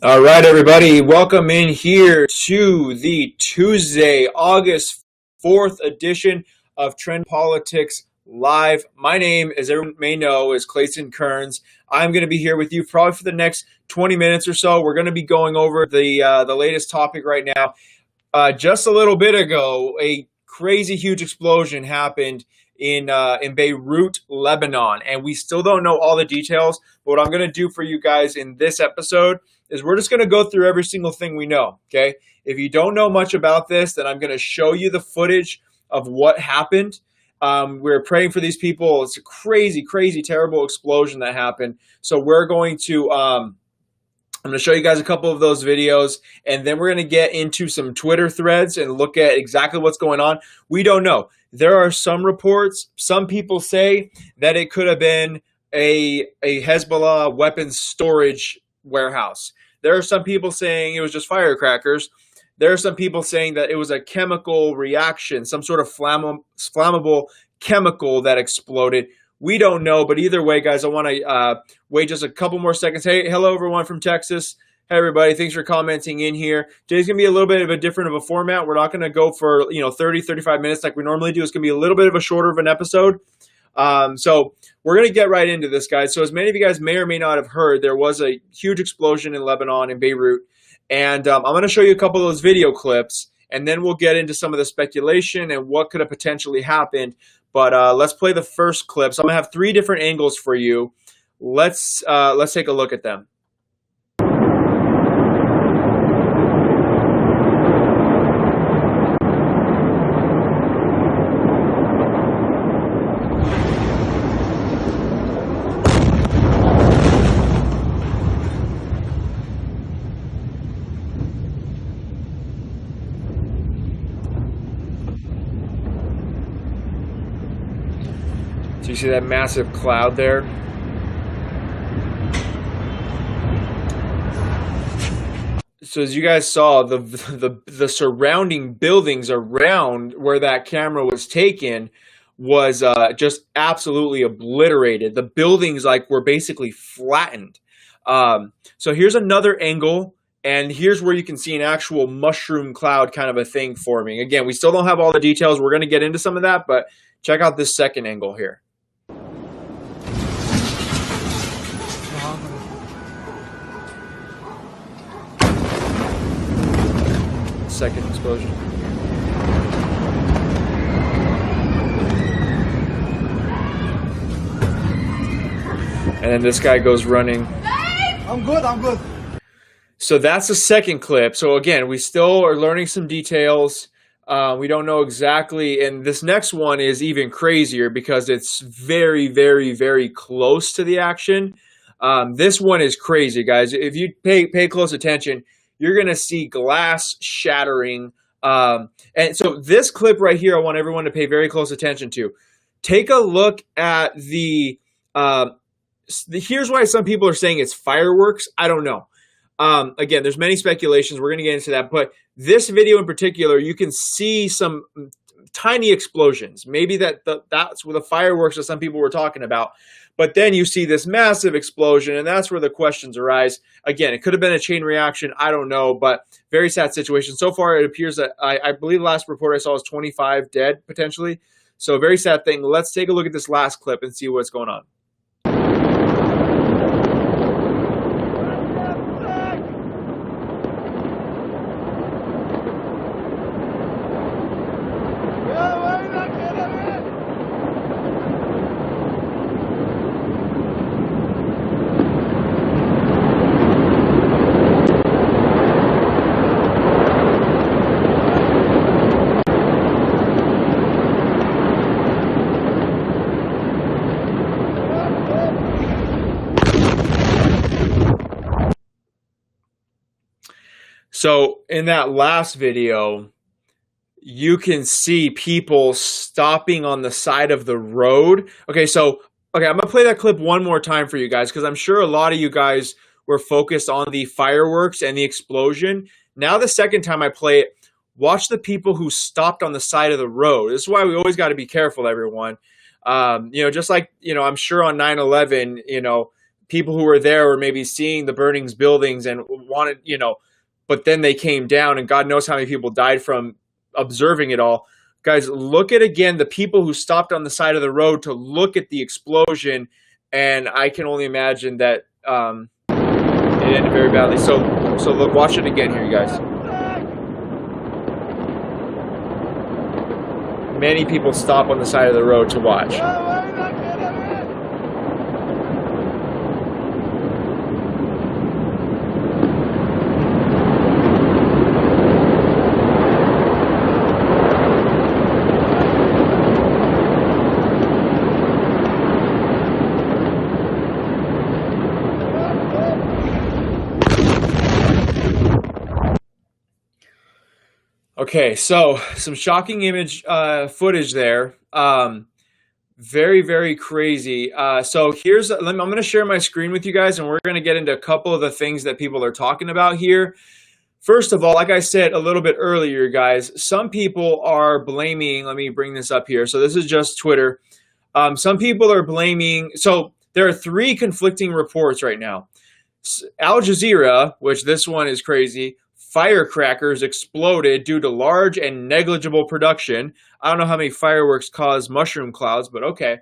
All right, everybody, welcome in here to the Tuesday, August 4th edition of Trend Politics Live. My name, as everyone may know, is Clayton Kearns. I'm going to be here with you probably for the next 20 minutes or so. We're going to be going over the latest topic right now. Just a little bit ago, a crazy huge explosion happened in Beirut, Lebanon, and we still don't know all the details. But what I'm going to do for you guys in this episode is we're just going to go through every single thing we know. Okay, if you don't know much about this, then I'm going to show you the footage of what happened. We're praying for these people. It's a crazy, crazy, terrible explosion that happened. So we're going to I'm going to show you guys a couple of those videos, and then we're going to get into some Twitter threads and look at exactly what's going on. We don't know. There are some reports. Some people say that it could have been a Hezbollah weapons storage warehouse. There are some people saying it was just firecrackers. There are some people saying that it was a chemical reaction, some sort of flammable chemical that exploded. We don't know, but either way, guys, I want to wait just a couple more seconds. Hey, hello, everyone from Texas. Hey, everybody. Thanks for commenting in here. Today's going to be a little bit of a different of a format. We're not going to go for 30, 35 minutes like we normally do. It's going to be a little bit of a shorter of an episode. So we're going to get right into this, guys. So as many of you guys may or may not have heard, there was a huge explosion in Lebanon, in Beirut. And I'm going to show you a couple of those video clips, and then we'll get into some of the speculation and what could have potentially happened. But let's play the first clip. So I'm going to have three different angles for you. Let's take a look at them. So you see that massive cloud there? So as you guys saw, the surrounding buildings around where that camera was taken was just absolutely obliterated. The buildings were basically flattened. So here's another angle, and here's where you can see an actual mushroom cloud kind of a thing forming. Again, we still don't have all the details. We're going to get into some of that, but check out this second angle here. Second explosion. And then this guy goes running. I'm good. So that's the second clip. So again, we still are learning some details. We don't know exactly. And this next one is even crazier because it's very, very, very close to the action. This one is crazy, guys. If you pay close attention, you're going to see glass shattering. And so this clip right here, I want everyone to pay very close attention to. Take a look at here's why some people are saying it's fireworks. I don't know. Again, there's many speculations. We're going to get into that. But this video in particular, you can see some tiny explosions. Maybe that's where the fireworks that some people were talking about. But then you see this massive explosion, and that's where the questions arise. Again, it could have been a chain reaction. I don't know, but very sad situation. So far, it appears that I believe the last report I saw was 25 dead, potentially. So very sad thing. Let's take a look at this last clip and see what's going on. So in that last video, you can see people stopping on the side of the road. Okay, I'm going to play that clip one more time for you guys because I'm sure a lot of you guys were focused on the fireworks and the explosion. Now the second time I play it, watch the people who stopped on the side of the road. This is why we always got to be careful, everyone. Just like, I'm sure on 9/11, people who were there were maybe seeing the burning buildings and wanted, but then they came down, and God knows how many people died from observing it all. Guys, look at again the people who stopped on the side of the road to look at the explosion, and I can only imagine that it ended very badly. So look, watch it again here, you guys. Many people stop on the side of the road to watch. Okay, so some shocking image footage there. Very, very crazy. So I'm going to share my screen with you guys, and we're going to get into a couple of the things that people are talking about here. First of all, like I said a little bit earlier, guys, some people are blaming, let me bring this up here. So this is just Twitter. Some people are blaming, so there are three conflicting reports right now. Al Jazeera, which this one is crazy, firecrackers exploded due to large and negligible production. I don't know how many fireworks cause mushroom clouds, but okay.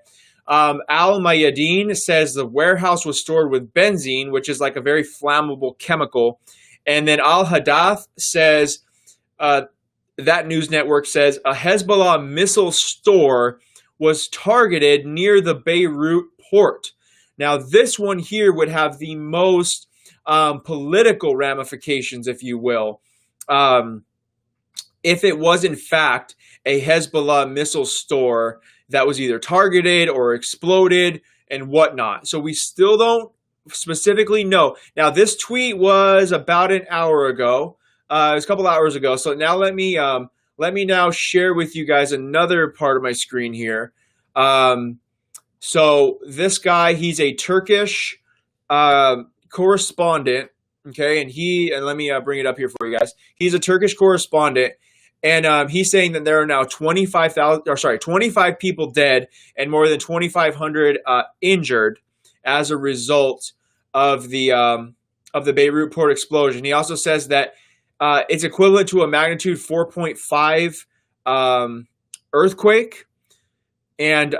Al Mayadeen says the warehouse was stored with benzene, which is like a very flammable chemical. And then Al Hadath says, that news network says, a Hezbollah missile store was targeted near the Beirut port. Now, this one here would have the most political ramifications, if you will, if it was in fact a Hezbollah missile store that was either targeted or exploded and whatnot. So we still don't specifically know. Now, this tweet was about an hour ago. It was a couple hours ago. So now let me now share with you guys another part of my screen here. So this guy, he's a Turkish correspondent, okay, and let me bring it up here for you guys. He's a Turkish correspondent, and he's saying that there are now 25 people dead and more than 2,500 injured as a result of the Beirut port explosion. He also says that it's equivalent to a magnitude 4.5 earthquake, and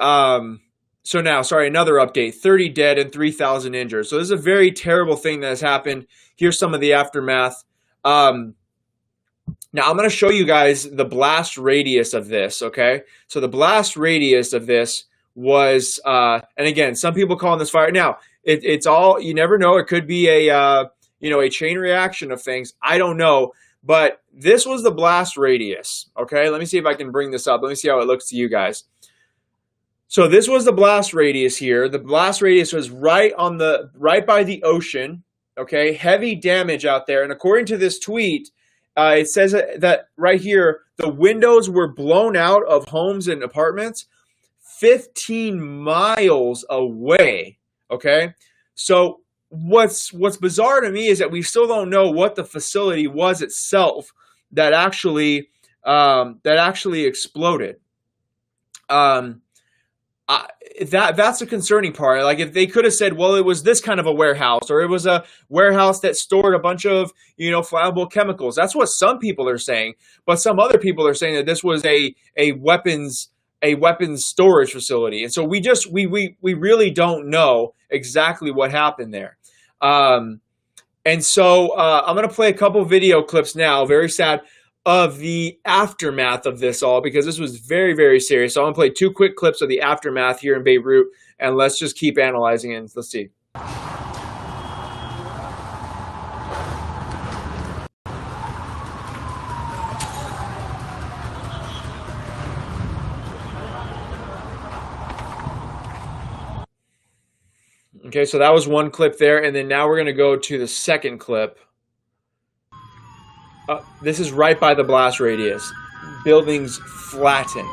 so now, another update, 30 dead and 3,000 injured. So this is a very terrible thing that has happened. Here's some of the aftermath. Now I'm going to show you guys the blast radius of this, okay? So the blast radius of this was, and again, some people calling this fire. Now, it's all, you never know. It could be a chain reaction of things. I don't know. But this was the blast radius, okay? Let me see if I can bring this up. Let me see how it looks to you guys. So this was the blast radius here. The blast radius was right by the ocean. Okay, heavy damage out there. And according to this tweet, it says that right here, the windows were blown out of homes and apartments 15 miles away. Okay, so what's bizarre to me is that we still don't know what the facility was itself that actually exploded. That's a concerning part. Like if they could have said, well, it was this kind of a warehouse, or it was a warehouse that stored a bunch of, flammable chemicals. That's what some people are saying. But some other people are saying that this was a weapons storage facility. And so we really don't know exactly what happened there. And so I'm going to play a couple video clips now, very sad, of the aftermath of this all, because this was very, very serious. So I'm going to play two quick clips of the aftermath here in Beirut, and let's just keep analyzing it. Let's see. Okay, so that was one clip there, and then now we're going to go to the second clip. This is right by the blast radius. Buildings flatten.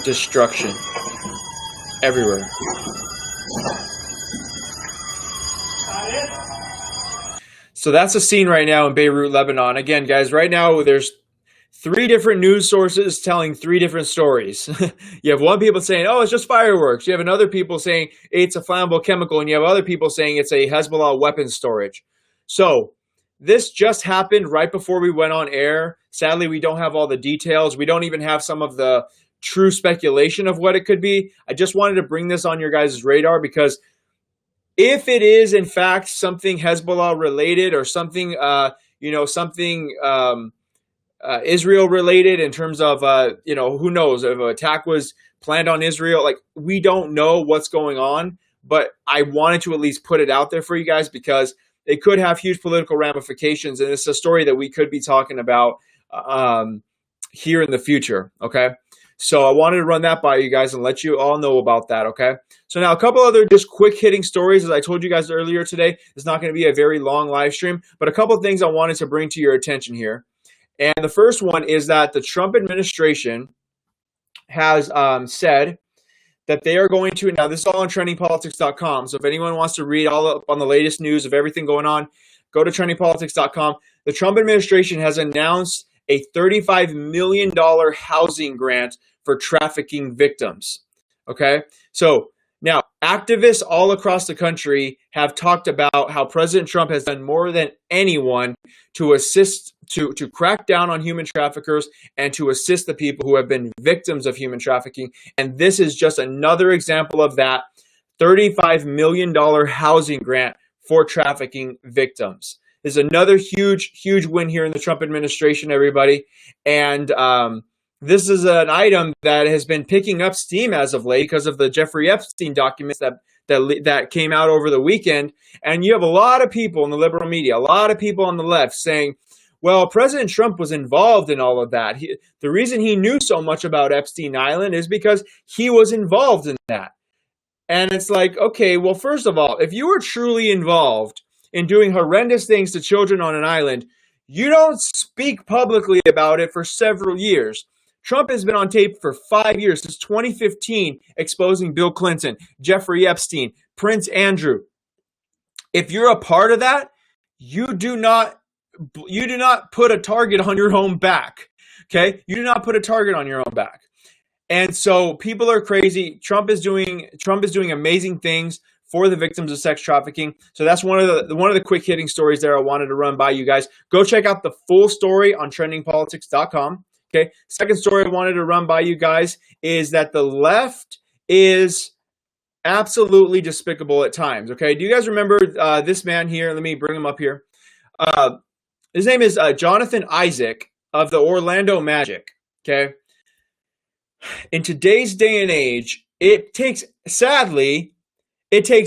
Destruction everywhere. So that's the scene right now in Beirut, Lebanon. Again, guys, right now there's three different news sources telling three different stories. You have one people saying, oh, it's just fireworks. You have another people saying it's a flammable chemical, and you have other people saying it's a Hezbollah weapons storage. So this just happened right before we went on air. Sadly, we don't have all the details. We don't even have some of the true speculation of what it could be. I just wanted to bring this on your guys' radar because if it is in fact something Hezbollah related or something, Israel related in terms of, who knows if an attack was planned on Israel, like we don't know what's going on, but I wanted to at least put it out there for you guys because it could have huge political ramifications. And it's a story that we could be talking about here in the future. Okay. So I wanted to run that by you guys and let you all know about that, okay? So now a couple other just quick hitting stories. As I told you guys earlier today, it's not going to be a very long live stream, but a couple of things I wanted to bring to your attention here. And the first one is that the Trump administration has said that they are going to, now this is all on trendingpolitics.com, so if anyone wants to read all up on the latest news of everything going on, go to trendingpolitics.com. The Trump administration has announced a $35 million housing grant for trafficking victims. Okay, so now activists all across the country have talked about how President Trump has done more than anyone to assist, to crack down on human traffickers and to assist the people who have been victims of human trafficking. And this is just another example of that $35 million housing grant for trafficking victims. Is another huge, huge win here in the Trump administration, everybody. And this is an item that has been picking up steam as of late because of the Jeffrey Epstein documents that came out over the weekend. And you have a lot of people in the liberal media, a lot of people on the left saying, well, President Trump was involved in all of that. The reason he knew so much about Epstein Island is because he was involved in that. And it's like, okay, well, first of all, if you were truly involved in doing horrendous things to children on an island, you don't speak publicly about it for several years. Trump has been on tape for 5 years, since 2015, exposing Bill Clinton, Jeffrey Epstein, Prince Andrew. If you're a part of that, you do not put a target on your own back. Okay? You do not put a target on your own back. And so people are crazy. Trump is doing amazing things for the victims of sex trafficking. So that's one of the quick hitting stories there I wanted to run by you guys. Go check out the full story on trendingpolitics.com. Okay. Second story I wanted to run by you guys is that the left is absolutely despicable at times. Okay. Do you guys remember this man here? Let me bring him up here. His name is Jonathan Isaac of the Orlando Magic. Okay. In today's day and age, it takes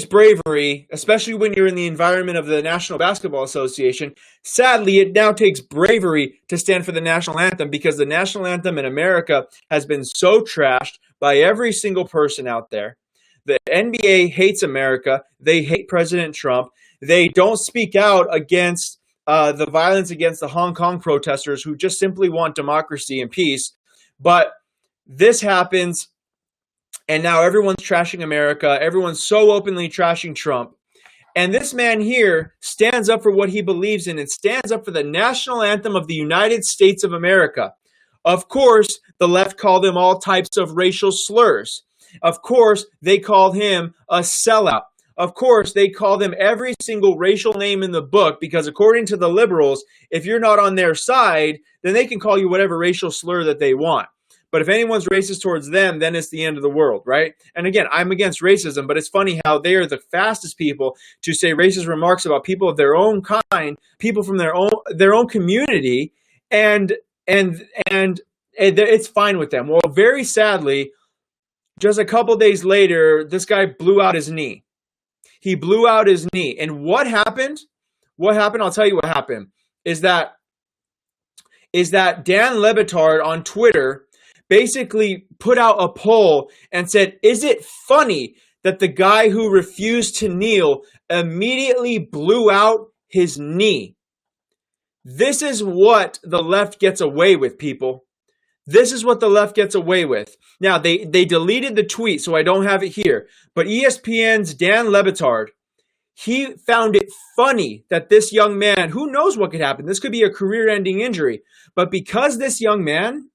bravery, especially when you're in the environment of the National Basketball Association. Sadly, it now takes bravery to stand for the national anthem because the national anthem in America has been so trashed by every single person out there. The NBA hates America. They hate President Trump. They don't speak out against the violence against the Hong Kong protesters who just simply want democracy and peace. But this happens. And now everyone's trashing America. Everyone's so openly trashing Trump. And this man here stands up for what he believes in and stands up for the national anthem of the United States of America. Of course, the left called him all types of racial slurs. Of course, they called him a sellout. Of course, they called him every single racial name in the book because according to the liberals, if you're not on their side, then they can call you whatever racial slur that they want. But if anyone's racist towards them, then it's the end of the world, right? And again, I'm against racism, but it's funny how they are the fastest people to say racist remarks about people of their own kind, people from their own community, and it's fine with them. Well, very sadly, just a couple days later, this guy blew out his knee. He blew out his knee. And what happened? I'll tell you what happened. Is that Dan Le Batard on Twitter basically put out a poll and said, is it funny that the guy who refused to kneel immediately blew out his knee? This is what the left gets away with, people. This is what the left gets away with. Now, they deleted the tweet, so I don't have it here. But ESPN's Dan Le Batard, He found it funny that this young man, who knows what could happen? This could be a career-ending injury. But because this young man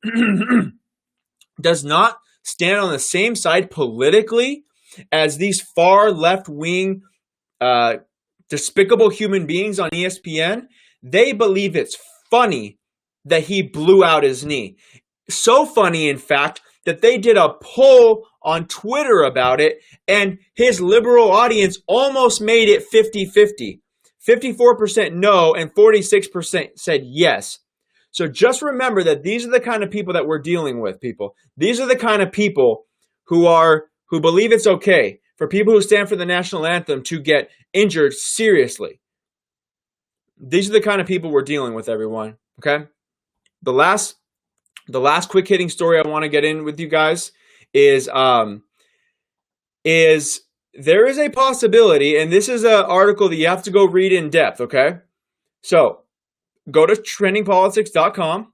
does not stand on the same side politically as these far left-wing despicable human beings on ESPN, they believe it's funny that he blew out his knee. So funny, in fact, that they did a poll on Twitter about it, and his liberal audience almost made it 50-50. 54% no, and 46% said yes. So just remember that these are the kind of people that we're dealing with, people. These are the kind of people who believe it's okay for people who stand for the national anthem to get injured seriously. These are the kind of people we're dealing with, everyone. Okay? The last quick hitting story I want to get in with you guys is there is a possibility, and this is an article that you have to go read in depth, okay? So go to trendingpolitics.com.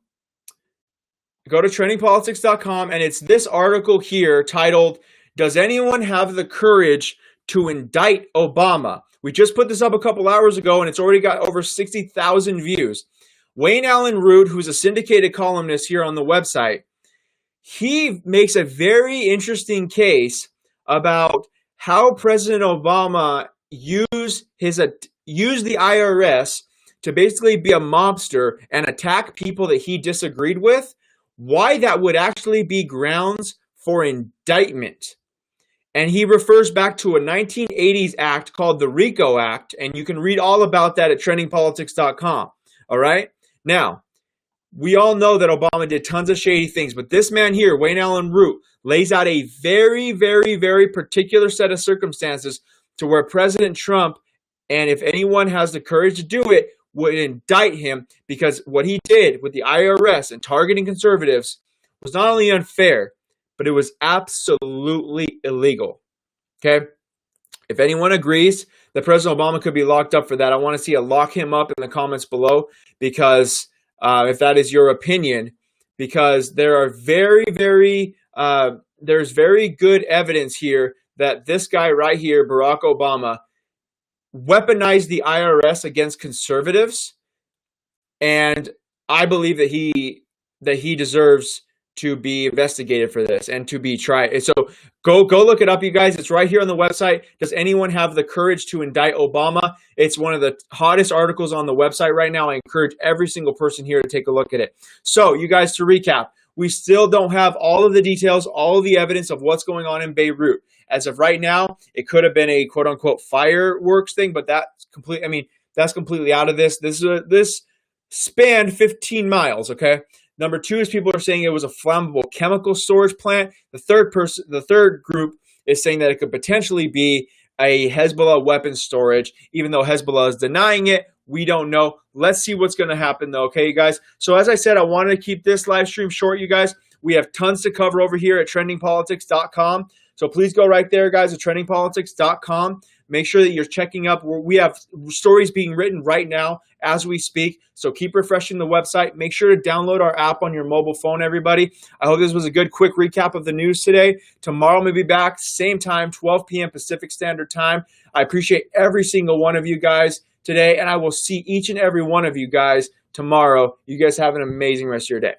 Go to trendingpolitics.com, and it's this article here titled, "Does anyone have the courage to indict Obama?" We just put this up a couple hours ago, and it's already got over 60,000 views. Wayne Allen Root, who's a syndicated columnist here on the website, he makes a very interesting case about how President Obama used the IRS to basically be a mobster and attack people that he disagreed with, why that would actually be grounds for indictment. And he refers back to a 1980s act called the RICO Act, and you can read all about that at trendingpolitics.com. All right? Now, we all know that Obama did tons of shady things, but this man here, Wayne Allen Root, lays out a very, very, very particular set of circumstances to where President Trump, and if anyone has the courage to do it, would indict him, because what he did with the IRS and targeting conservatives was not only unfair, but it was absolutely illegal. Okay? If anyone agrees that President Obama could be locked up for that, I want to see a lock him up in the comments below, because if that is your opinion, because there are there's very good evidence here that this guy right here, Barack Obama, weaponized the IRS against conservatives, and I believe that he deserves to be investigated for this and to be tried. So go look it up, you guys. It's right here on the website. Does anyone have the courage to indict Obama? It's one of the hottest articles on the website right now. I encourage every single person here to take a look at it. So, you guys, to recap, we still don't have all of the details, all of the evidence of what's going on in Beirut. As of right now, it could have been a quote-unquote fireworks thing, but that's completely out of this. This spanned 15 miles, okay? Number two is people are saying it was a flammable chemical storage plant. The third group is saying that it could potentially be a Hezbollah weapons storage, even though Hezbollah is denying it. We don't know. Let's see what's going to happen, though, okay, you guys? So as I said, I wanted to keep this live stream short, you guys. We have tons to cover over here at trendingpolitics.com. So please go right there, guys, at trendingpolitics.com. Make sure that you're checking up. We have stories being written right now as we speak. So keep refreshing the website. Make sure to download our app on your mobile phone, everybody. I hope this was a good, quick recap of the news today. Tomorrow we'll be back, same time, 12 p.m. Pacific Standard Time. I appreciate every single one of you guys today, and I will see each and every one of you guys tomorrow. You guys have an amazing rest of your day.